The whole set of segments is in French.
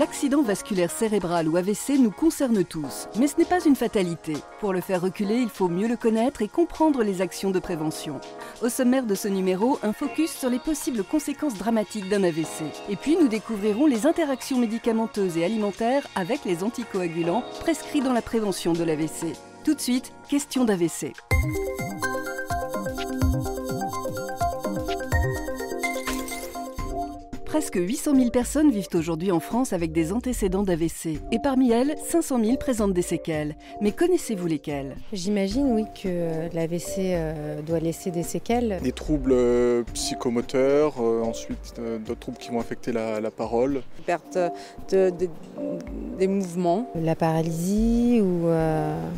L'accident vasculaire cérébral ou AVC nous concerne tous, mais ce n'est pas une fatalité. Pour le faire reculer, il faut mieux le connaître et comprendre les actions de prévention. Au sommaire de ce numéro, un focus sur les possibles conséquences dramatiques d'un AVC. Et puis nous découvrirons les interactions médicamenteuses et alimentaires avec les anticoagulants prescrits dans la prévention de l'AVC. Tout de suite, question d'AVC. Presque 800 000 personnes vivent aujourd'hui en France avec des antécédents d'AVC. Et parmi elles, 500 000 présentent des séquelles. Mais connaissez-vous lesquelles? J'imagine, oui, que l'AVC doit laisser des séquelles. Des troubles psychomoteurs, ensuite d'autres troubles qui vont affecter la parole. Perte des mouvements. La paralysie ou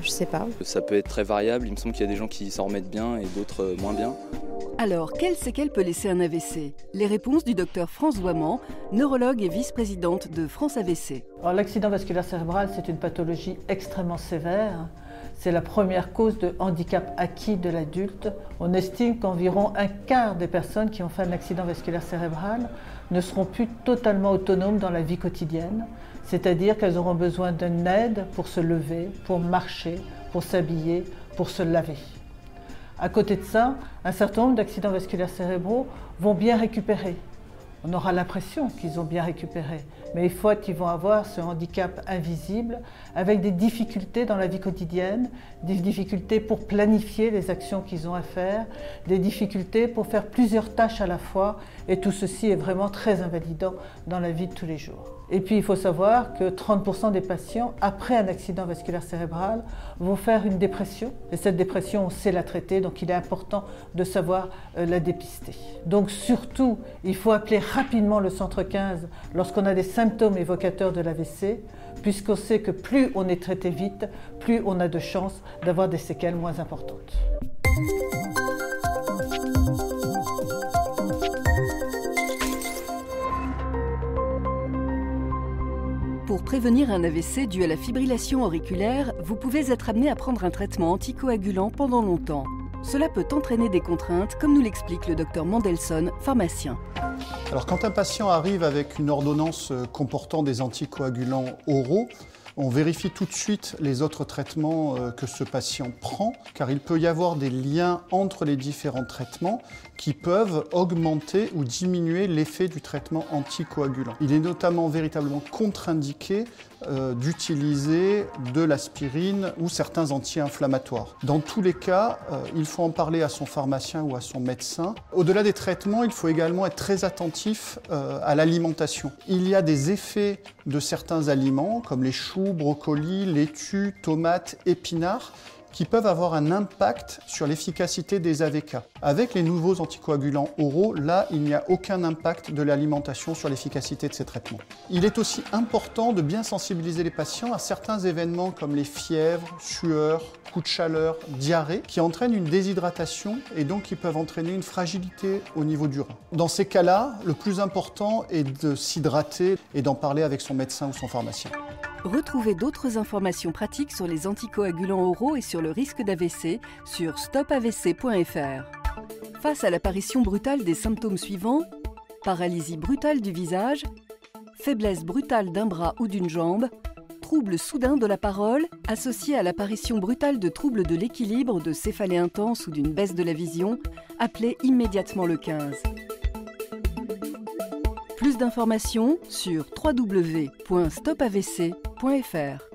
je sais pas. Ça peut être très variable, il me semble qu'il y a des gens qui s'en remettent bien et d'autres moins bien. Alors, quelles séquelles peut laisser un AVC? Les réponses du docteur France Doiman, neurologue et vice-présidente de France AVC. L'accident vasculaire cérébral, c'est une pathologie extrêmement sévère. C'est la première cause de handicap acquis de l'adulte. On estime qu'environ un quart des personnes qui ont fait un accident vasculaire cérébral ne seront plus totalement autonomes dans la vie quotidienne. C'est-à-dire qu'elles auront besoin d'une aide pour se lever, pour marcher, pour s'habiller, pour se laver. À côté de ça, un certain nombre d'accidents vasculaires cérébraux vont bien récupérer. On aura l'impression qu'ils ont bien récupéré, mais il faut qu'ils vont avoir ce handicap invisible avec des difficultés dans la vie quotidienne, des difficultés pour planifier les actions qu'ils ont à faire, des difficultés pour faire plusieurs tâches à la fois, et tout ceci est vraiment très invalidant dans la vie de tous les jours. Et puis il faut savoir que 30% des patients, après un accident vasculaire cérébral, vont faire une dépression. Et cette dépression, on sait la traiter, donc il est important de savoir la dépister. Donc surtout, il faut appeler rapidement le centre 15 lorsqu'on a des symptômes évocateurs de l'AVC, puisqu'on sait que plus on est traité vite, plus on a de chances d'avoir des séquelles moins importantes. Pour prévenir un AVC dû à la fibrillation auriculaire, vous pouvez être amené à prendre un traitement anticoagulant pendant longtemps. Cela peut entraîner des contraintes, comme nous l'explique le docteur Mandelson, pharmacien. Alors quand un patient arrive avec une ordonnance comportant des anticoagulants oraux, on vérifie tout de suite les autres traitements que ce patient prend, car il peut y avoir des liens entre les différents traitements qui peuvent augmenter ou diminuer l'effet du traitement anticoagulant. Il est notamment véritablement contre-indiqué d'utiliser de l'aspirine ou certains anti-inflammatoires. Dans tous les cas, il faut en parler à son pharmacien ou à son médecin. Au-delà des traitements, il faut également être très attentif à l'alimentation. Il y a des effets de certains aliments, comme les choux, brocolis, laitues, tomates, épinards, qui peuvent avoir un impact sur l'efficacité des AVK. Avec les nouveaux anticoagulants oraux, là, il n'y a aucun impact de l'alimentation sur l'efficacité de ces traitements. Il est aussi important de bien sensibiliser les patients à certains événements comme les fièvres, sueurs, coups de chaleur, diarrhée, qui entraînent une déshydratation et donc qui peuvent entraîner une fragilité au niveau du rein. Dans ces cas-là, le plus important est de s'hydrater et d'en parler avec son médecin ou son pharmacien. Retrouvez d'autres informations pratiques sur les anticoagulants oraux et sur le risque d'AVC sur stopavc.fr. Face à l'apparition brutale des symptômes suivants, paralysie brutale du visage, faiblesse brutale d'un bras ou d'une jambe, trouble soudain de la parole, associé à l'apparition brutale de troubles de l'équilibre, de céphalée intense ou d'une baisse de la vision, appelez immédiatement le 15. Plus d'informations sur www.stopavc.fr.